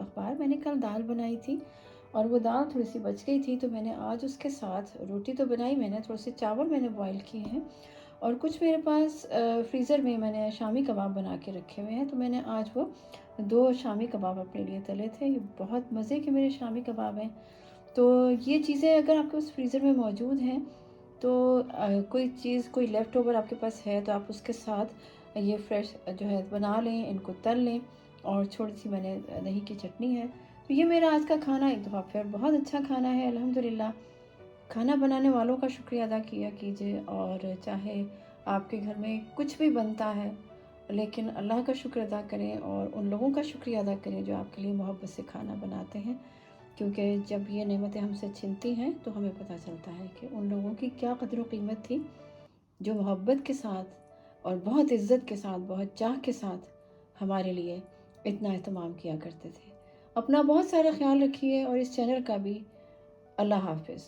अखबार। मैंने कल दाल बनाई थी और वो दाल थोड़ी सी बच गई थी, तो मैंने आज उसके साथ रोटी तो बनाई मैंने, थोड़े से चावल मैंने बॉईल किए हैं और कुछ मेरे पास फ्रीज़र में मैंने शामी कबाब बना के रखे हुए हैं। तो मैंने आज वो 2 शामी कबाब अपने लिए तले थे। ये बहुत मज़े के मेरे शामी कबाब हैं। तो ये चीज़ें अगर आपके पास फ्रीज़र में मौजूद हैं, तो कोई चीज़, कोई लेफ़्ट ओवर आपके पास है, तो आप उसके साथ ये फ्रेश जो है बना लें, इनको तल लें। और थोड़ी-सी मैंने दही की चटनी है। तो ये मेरा आज का खाना एक दफ़ा फिर बहुत अच्छा खाना है अल्हम्दुलिल्लाह। खाना बनाने वालों का शुक्रिया अदा किया कीजिए, और चाहे आपके घर में कुछ भी बनता है, लेकिन अल्लाह का शुक्र अदा करें और उन लोगों का शुक्रिया अदा करें जो आपके लिए मोहब्बत से खाना बनाते हैं। क्योंकि जब ये नेमतें हमसे छिनती हैं, तो हमें पता चलता है कि उन लोगों की क्या कदर व कीमत थी, जो मोहब्बत के साथ और बहुत इज़्ज़त के साथ, बहुत चाह के साथ हमारे लिए इतना एहतमाम किया करते थे। अपना बहुत सारा ख़्याल रखिए और इस चैनल का भी। अल्लाह हाफ़िज़।